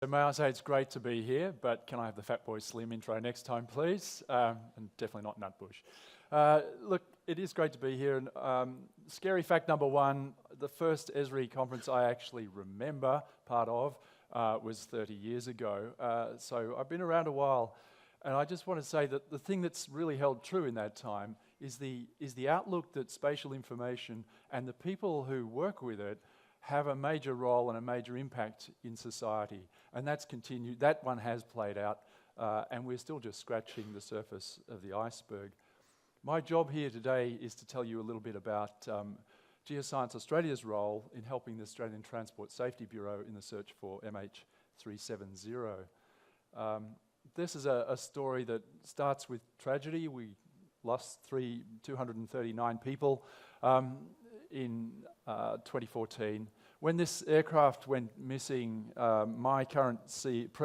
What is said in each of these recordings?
May I say it's great to be here, but can I have the Fat Boy Slim intro next time, please? And definitely not Nutbush. Look, it is great to be here. And scary fact number one, the first Esri conference I actually remember part of was 30 years ago. So I've been around a while, and I just want to say that the thing that's really held true in that time is the outlook that spatial information and the people who work with it have a major role and a major impact in society. And that's continued, that one has played out, and we're still just scratching the surface of the iceberg. My job here today is to tell you a little bit about Geoscience Australia's role in helping the Australian Transport Safety Bureau in the search for MH370. This is a story that starts with tragedy. We lost 239 people in 2014. When this aircraft went missing, my current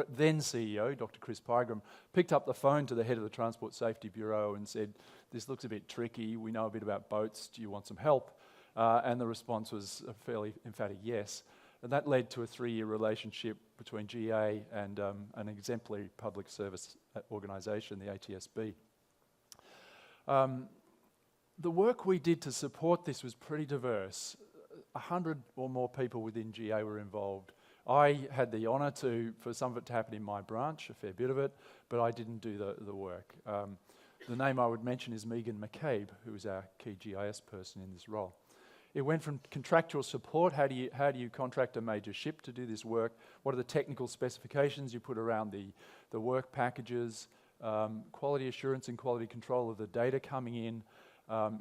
then CEO, Dr. Chris Pygram, picked up the phone to the head of the Transport Safety Bureau and said, "This looks a bit tricky, we know a bit about boats, do you want some help?" And the response was a fairly emphatic yes. And that led to a 3-year relationship between GA and an exemplary public service organisation, the ATSB. The work we did to support this was pretty diverse. 100 or more people within GA were involved. I had the honour for some of it to happen in my branch, a fair bit of it, but I didn't do the work. The name I would mention is Megan McCabe, who is our key GIS person in this role. It went from contractual support, how do you contract a major ship to do this work? What are the technical specifications you put around the work packages, quality assurance and quality control of the data coming in,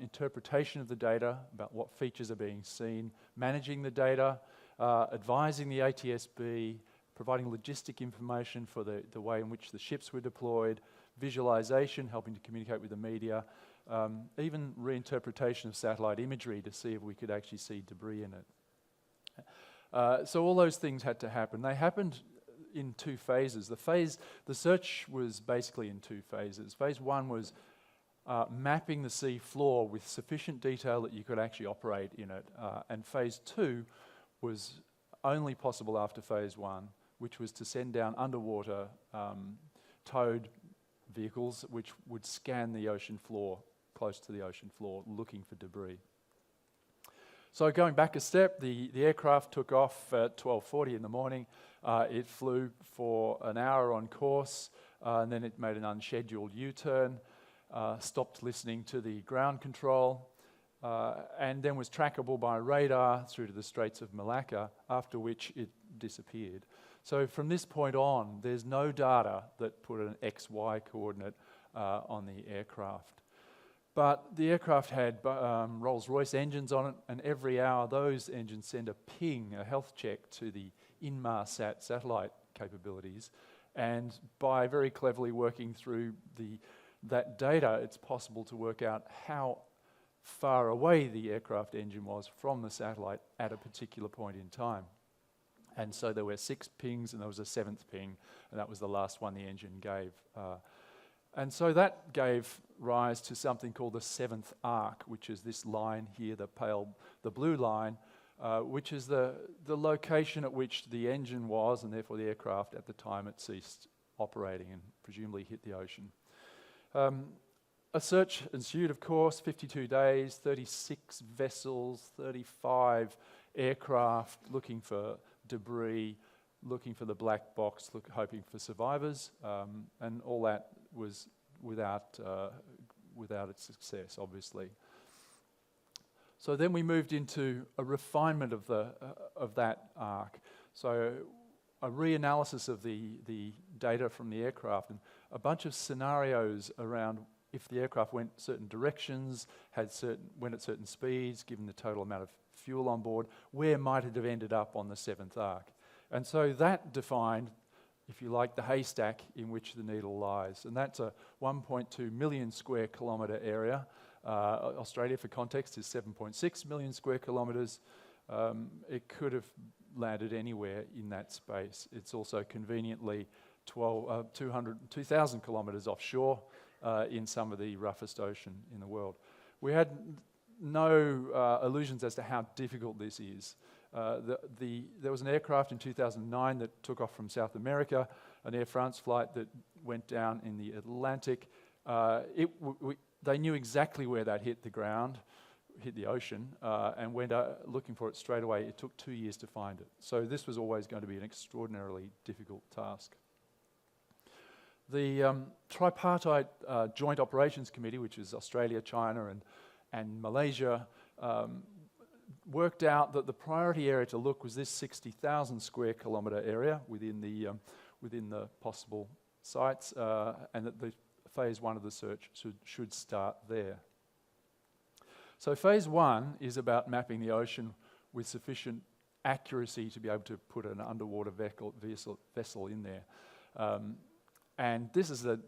interpretation of the data, about what features are being seen, managing the data, advising the ATSB, providing logistic information for the way in which the ships were deployed, visualization, helping to communicate with the media, even reinterpretation of satellite imagery to see if we could actually see debris in it. So all those things had to happen. They happened in 2 phases. The search was basically in 2 phases. Phase 1 was mapping the sea floor with sufficient detail that you could actually operate in it. And phase 2 was only possible after phase 1, which was to send down underwater towed vehicles which would scan the ocean floor, close to the ocean floor, looking for debris. So going back a step, the aircraft took off at 12:40 in the morning. It flew for an hour on course, and then it made an unscheduled U-turn. Stopped listening to the ground control, and then was trackable by radar through to the Straits of Malacca, after which it disappeared. So from this point on, there's no data that put an XY coordinate on the aircraft. But the aircraft had Rolls-Royce engines on it, and every hour those engines send a ping, a health check, to the Inmarsat satellite capabilities. And by very cleverly working through that data, it's possible to work out how far away the aircraft engine was from the satellite at a particular point in time. And so there were 6 pings, and there was a 7th ping, and that was the last one the engine gave. And so that gave rise to something called the 7th arc, which is this line here, the blue line, which is the location at which the engine was, and therefore the aircraft, at the time it ceased operating and presumably hit the ocean. A search ensued, of course, 52 days, 36 vessels, 35 aircraft looking for debris, looking for the black box, hoping for survivors, and all that was without its success, obviously. So then we moved into a refinement of that arc. So a reanalysis of the data from the aircraft, and a bunch of scenarios around if the aircraft went certain directions, went at certain speeds, given the total amount of fuel on board, where might it have ended up on the 7th arc? And so that defined, if you like, the haystack in which the needle lies. And that's a 1.2 million square kilometre area. Australia, for context, is 7.6 million square kilometres. It could have landed anywhere in that space. It's also conveniently 2,000 kilometres offshore in some of the roughest ocean in the world. We had no illusions as to how difficult this is. There was an aircraft in 2009 that took off from South America, an Air France flight that went down in the Atlantic. They knew exactly where that hit the ground, hit the ocean, and went looking for it straight away. It took 2 years to find it. So this was always going to be an extraordinarily difficult task. The Tripartite Joint Operations Committee, which is Australia, China and Malaysia, worked out that the priority area to look was this 60,000 square kilometre area within the possible sites, and that the phase one of the search should start there. So phase one is about mapping the ocean with sufficient accuracy to be able to put an underwater vessel in there. And this is the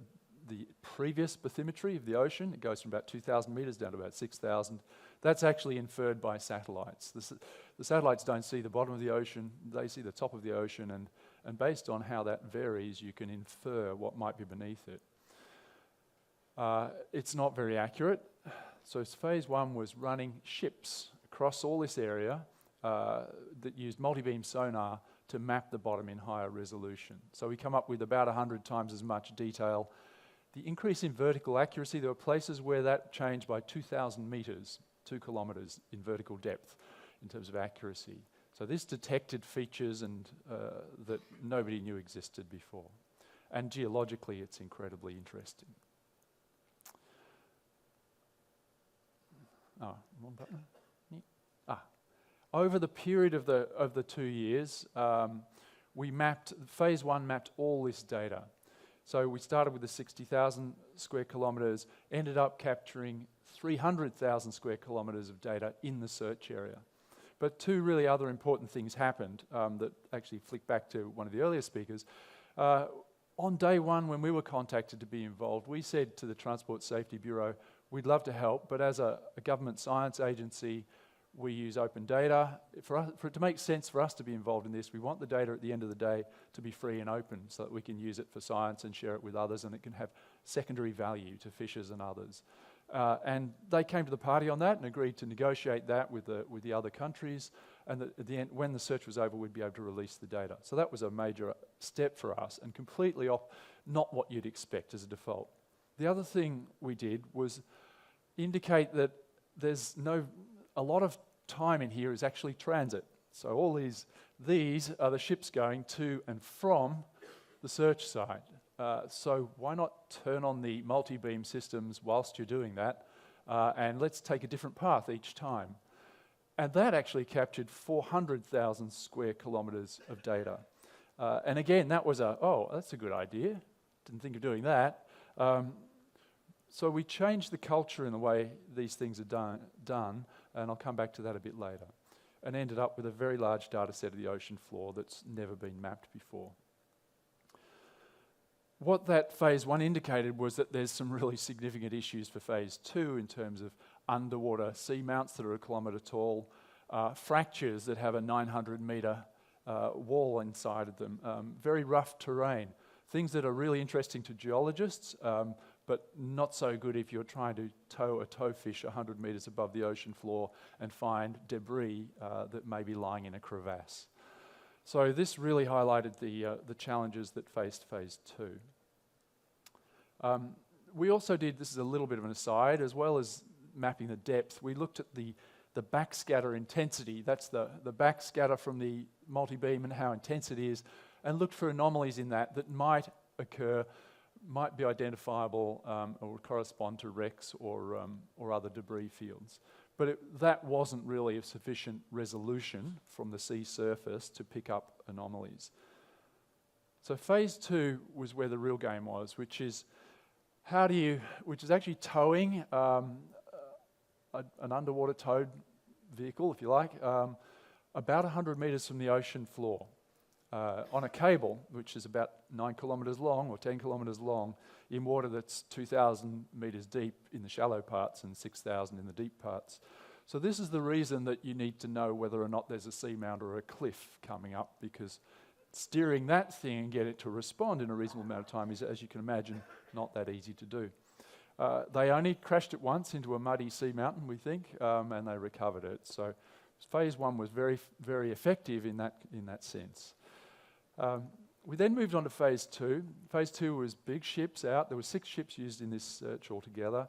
previous bathymetry of the ocean. It goes from about 2,000 metres down to about 6,000. That's actually inferred by satellites. The satellites don't see the bottom of the ocean, they see the top of the ocean, and based on how that varies, you can infer what might be beneath it. It's not very accurate. So phase one was running ships across all this area that used multi-beam sonar to map the bottom in higher resolution. So we come up with about 100 times as much detail. The increase in vertical accuracy, there were places where that changed by 2,000 metres, 2 kilometres in vertical depth in terms of accuracy. So this detected features that nobody knew existed before. And geologically, it's incredibly interesting. Oh, one button. Over the period of the 2 years, phase one mapped all this data. So we started with the 60,000 square kilometres, ended up capturing 300,000 square kilometres of data in the search area. But two really other important things happened that actually flick back to one of the earlier speakers. On day one, when we were contacted to be involved, we said to the Transport Safety Bureau, we'd love to help, but as a government science agency, we use open data. For it to make sense for us to be involved in this, we want the data at the end of the day to be free and open so that we can use it for science and share it with others, and it can have secondary value to fishers and others. And they came to the party on that and agreed to negotiate that with the other countries, and at the end, when the search was over, we'd be able to release the data. So that was a major step for us and completely not what you'd expect as a default. The other thing we did was indicate that a lot of time in here is actually transit. So all these are the ships going to and from the search site. So why not turn on the multi-beam systems whilst you're doing that, and let's take a different path each time. And that actually captured 400,000 square kilometres of data. And again, that was that's a good idea. Didn't think of doing that. So we changed the culture in the way these things are done, and I'll come back to that a bit later, and ended up with a very large data set of the ocean floor that's never been mapped before. What that phase one indicated was that there's some really significant issues for phase two in terms of underwater seamounts that are 1 kilometre tall, fractures that have a 900-metre wall inside of them, very rough terrain, things that are really interesting to geologists, but not so good if you're trying to tow a towfish 100 metres above the ocean floor and find debris that may be lying in a crevasse. So this really highlighted the challenges that faced phase two. We also did, this is a little bit of an aside, as well as mapping the depth, we looked at the backscatter intensity. That's the backscatter from the multi-beam and how intense it is, and looked for anomalies in that might occur, might be identifiable or correspond to wrecks or other debris fields. But that wasn't really of sufficient resolution from the sea surface to pick up anomalies. So phase two was where the real game was, which is actually towing an underwater towed vehicle, if you like, about 100 metres from the ocean floor. On a cable, which is about 9 kilometres long or 10 kilometres long, in water that's 2,000 metres deep in the shallow parts and 6,000 in the deep parts. So this is the reason that you need to know whether or not there's a seamount or a cliff coming up, because steering that thing and get it to respond in a reasonable amount of time is, as you can imagine, not that easy to do. They only crashed it once into a muddy sea mountain, we think, and they recovered it. So Phase 1 was very, very effective in that sense. We then moved on to Phase 2. Phase 2 was big ships out. There were 6 ships used in this search altogether,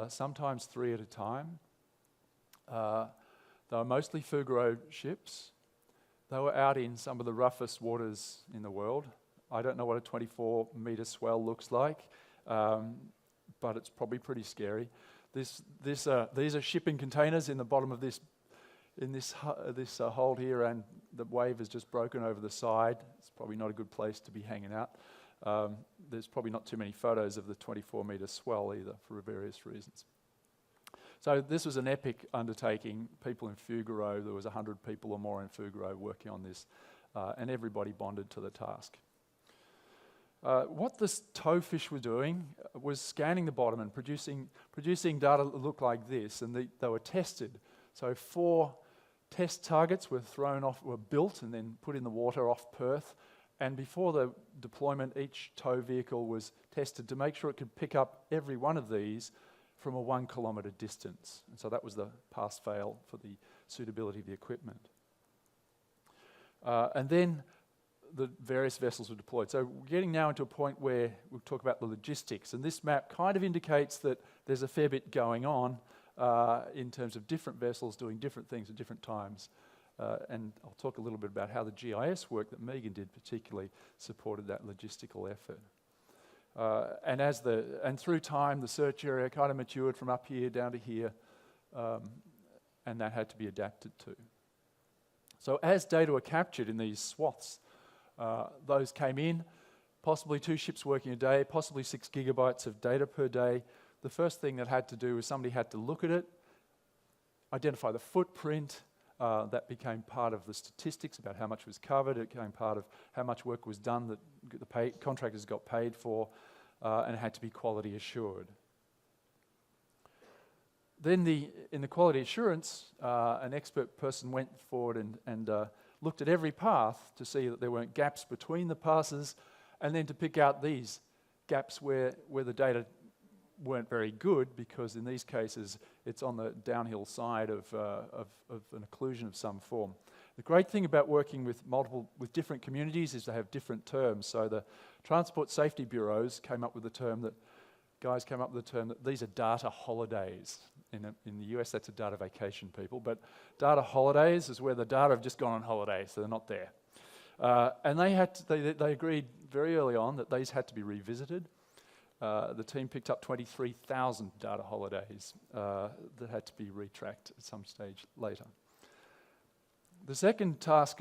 sometimes 3 at a time. They were mostly Fugaro ships. They were out in some of the roughest waters in the world. I don't know what a 24-metre swell looks like, but it's probably pretty scary. These are shipping containers in the bottom of this hold here, and the wave has just broken over the side. It's probably not a good place to be hanging out. There's probably not too many photos of the 24-metre swell either, for various reasons. So this was an epic undertaking. People in Fugaro, there was 100 people or more in Fugaro working on this, and everybody bonded to the task. What this towfish were doing was scanning the bottom and producing data that looked like this, and they were tested. So 4 test targets were built and then put in the water off Perth, and before the deployment, each tow vehicle was tested to make sure it could pick up every one of these from a 1 kilometre distance. And so that was the pass-fail for the suitability of the equipment. And then the various vessels were deployed. So we're getting now into a point where we'll talk about the logistics, and this map kind of indicates that there's a fair bit going on in terms of different vessels doing different things at different times. And I'll talk a little bit about how the GIS work that Megan did particularly supported that logistical effort. And through time, the search area kind of matured from up here down to here, and that had to be adapted to. So as data were captured in these swaths, those came in, possibly 2 ships working a day, possibly 6 gigabytes of data per day. The first thing that had to do was somebody had to look at it, identify the footprint. That became part of the statistics about how much was covered. It became part of how much work was done that the contractors got paid for, and it had to be quality assured. Then in the quality assurance, an expert person went forward and looked at every path to see that there weren't gaps between the passes, and then to pick out these gaps where the data weren't very good, because in these cases it's on the downhill side of an occlusion of some form. The great thing about working with different communities is they have different terms. So the Transport Safety Bureaus came up with the term that these are data holidays. In the US, that's a data vacation, people, but data holidays is where the data have just gone on holiday, so they're not there. And they agreed very early on that these had to be revisited. The team picked up 23,000 data holidays that had to be retracked at some stage later. The second task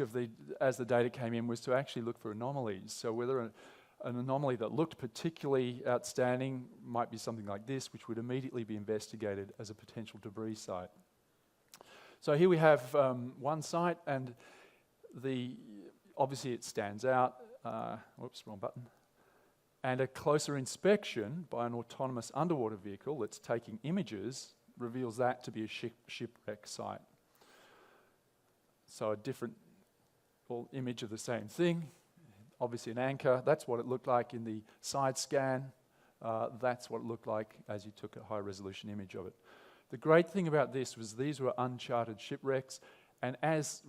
as the data came in was to actually look for anomalies. So whether an anomaly that looked particularly outstanding might be something like this, which would immediately be investigated as a potential debris site. So here we have one site, and obviously it stands out. Whoops, wrong button. And a closer inspection by an autonomous underwater vehicle that's taking images reveals that to be a shipwreck site. So a different image of the same thing. Obviously an anchor, that's what it looked like in the side scan. That's what it looked like as you took a high resolution image of it. The great thing about this was these were uncharted shipwrecks, and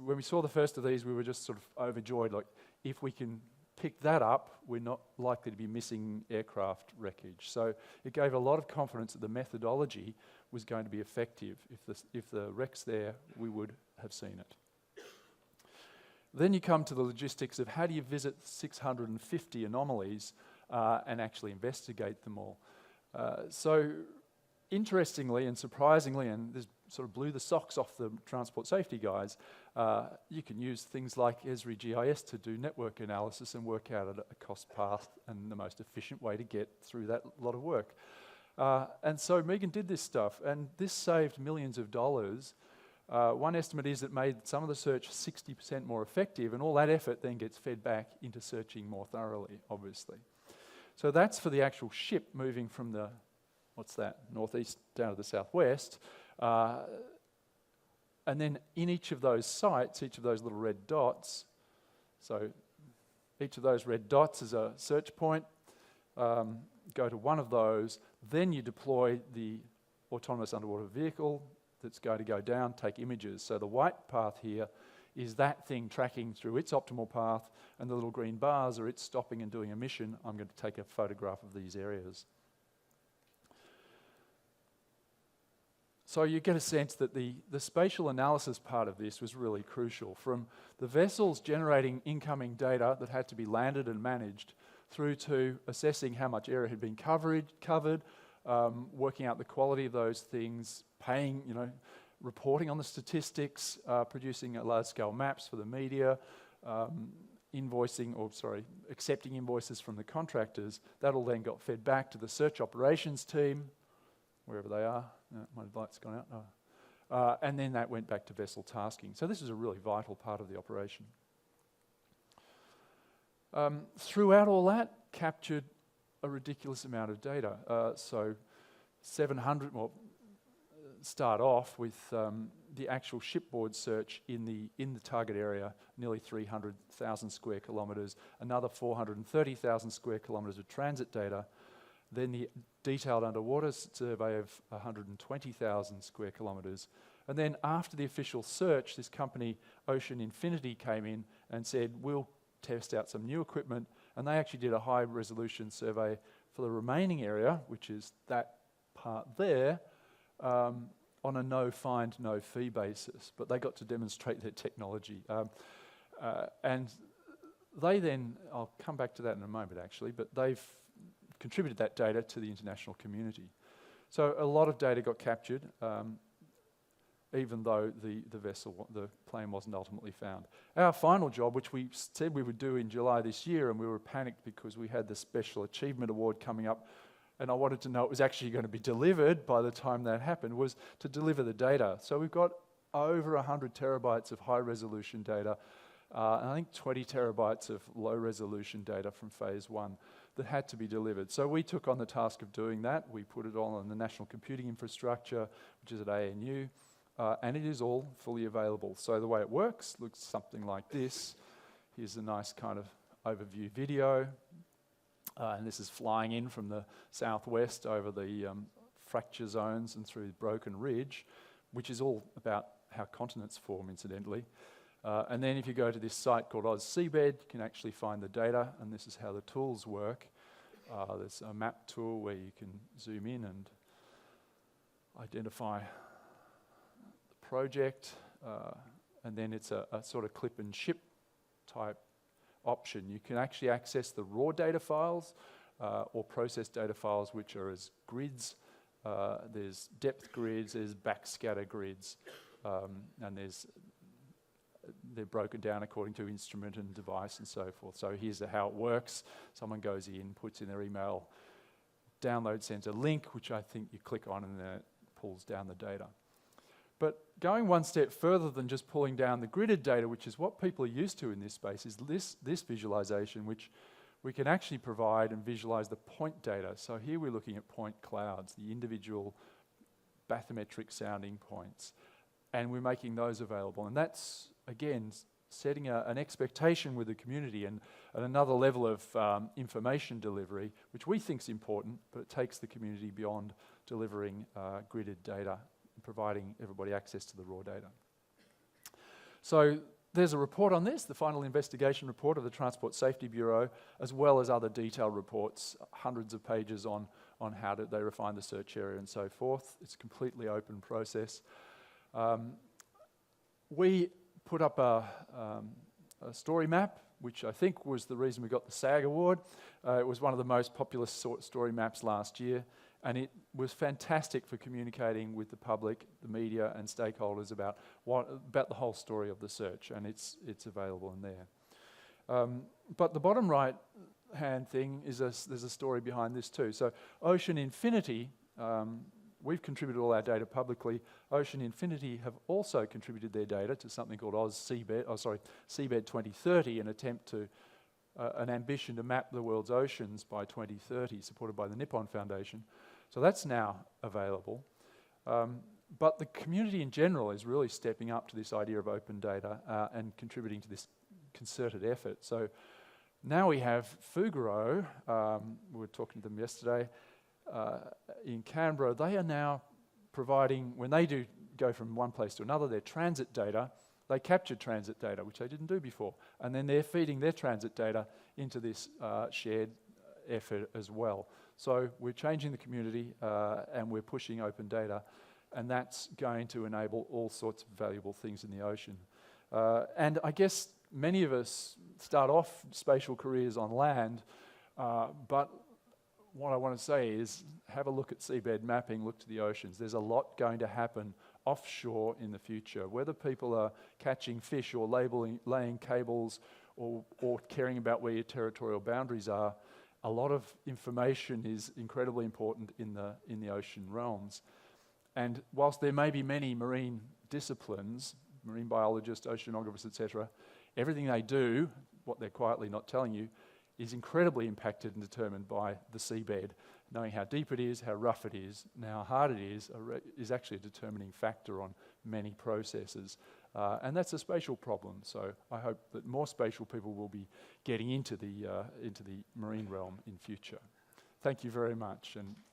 when we saw the first of these, we were just sort of overjoyed, like, if we can pick that up, we're not likely to be missing aircraft wreckage. So it gave a lot of confidence that the methodology was going to be effective. If the wreck's there, we would have seen it. Then you come to the logistics of how do you visit 650 anomalies and actually investigate them all. So interestingly and surprisingly, and this sort of blew the socks off the transport safety guys, you can use things like Esri GIS to do network analysis and work out a cost path and the most efficient way to get through that lot of work. And so Megan did this stuff, and this saved millions of dollars. One estimate is it made some of the search 60% more effective, and all that effort then gets fed back into searching more thoroughly, obviously. So that's for the actual ship moving from the, northeast down to the southwest. And then in each of those sites, each of those little red dots, so each of those red dots is a search point. Go to one of those, then you deploy the autonomous underwater vehicle. that's going to go down take images. So the white path here is that thing tracking through its optimal path, and the little green bars are it stopping and doing a mission. I'm going to take a photograph of these areas. So you get a sense that the spatial analysis part of this was really crucial. From the vessels generating incoming data that had to be landed and managed, through to assessing how much area had been covered, working out the quality of those things, paying, reporting on the statistics, producing large-scale maps for the media, accepting invoices from the contractors. That all then got fed back to the search operations team, wherever they are. My light's gone out. And then that went back to vessel tasking. So this is a really vital part of the operation. Throughout all that, captured a ridiculous amount of data. So 700, start off with the actual shipboard search in the target area, nearly 300,000 square kilometres, another 430,000 square kilometres of transit data, then the detailed underwater survey of 120,000 square kilometres. And then after the official search, this company, Ocean Infinity, came in and said, we'll test out some new equipment, and they actually did a high-resolution survey for the remaining area, which is that part there, on a no-find, no-fee basis. But they got to demonstrate their technology. And they then, I'll come back to that in a moment actually, but they've contributed that data to the international community. So a lot of data got captured, even though the plane wasn't ultimately found. Our final job, which we said we would do in July this year, and we were panicked because we had the Special Achievement Award coming up, and I wanted to know it was actually going to be delivered by the time that happened, was to deliver the data. So we've got over 100 terabytes of high-resolution data, and I think 20 terabytes of low-resolution data from phase 1 that had to be delivered. So we took on the task of doing that. We put it all on the National Computing Infrastructure, which is at ANU, and it is all fully available. So the way it works looks something like this. Here's a nice kind of overview video. And this is flying in from the southwest over the fracture zones and through Broken Ridge, which is all about how continents form, incidentally. And then if you go to this site called Oz Seabed, you can actually find the data, and this is how the tools work. There's a map tool where you can zoom in and identify the project, and then it's a sort of clip and ship type option. You can actually access the raw data files or process data files which are as grids. There's depth grids, there's backscatter grids, and they're broken down according to instrument and device and so forth. So here's how it works. Someone goes in, puts in their email, download sends a link, which I think you click on, and then it pulls down the data. But going one step further than just pulling down the gridded data, which is what people are used to in this space, is this visualization, which we can actually provide and visualize the point data. So here we're looking at point clouds, the individual bathymetric sounding points, and we're making those available. And that's, again, setting an expectation with the community and another level of information delivery, which we think is important, but it takes the community beyond delivering gridded data, providing everybody access to the raw data. So there's a report on this, the final investigation report of the Transport Safety Bureau, as well as other detailed reports, hundreds of pages on how did they refine the search area and so forth. It's a completely open process. We put up a story map, which I think was the reason we got the SAG award. It was one of the most popular story maps last year, and it was fantastic for communicating with the public, the media, and stakeholders about the whole story of the search, and it's available in there. But the bottom right-hand thing is there's a story behind this too. So Ocean Infinity, we've contributed all our data publicly. Ocean Infinity have also contributed their data to something called Seabed 2030, an attempt to an ambition to map the world's oceans by 2030, supported by the Nippon Foundation. So that's now available. But the community in general is really stepping up to this idea of open data and contributing to this concerted effort. So now we have Fugaro, we were talking to them yesterday, in Canberra. They are now providing, when they do go from one place to another, their transit data, they captured transit data, which they didn't do before. And then they're feeding their transit data into this shared effort as well. So we're changing the community and we're pushing open data, and that's going to enable all sorts of valuable things in the ocean. And I guess many of us start off spatial careers on land, but what I want to say is have a look at seabed mapping, look to the oceans. There's a lot going to happen offshore in the future. Whether people are catching fish or laying cables or caring about where your territorial boundaries are, a lot of information is incredibly important in the ocean realms. And whilst there may be many marine disciplines, marine biologists, oceanographers, etc., everything they do, what they're quietly not telling you, is incredibly impacted and determined by the seabed. Knowing how deep it is, how rough it is, and how hard it is actually a determining factor on many processes. And that's a spatial problem. So I hope that more spatial people will be getting into the marine realm in future. Thank you very much. And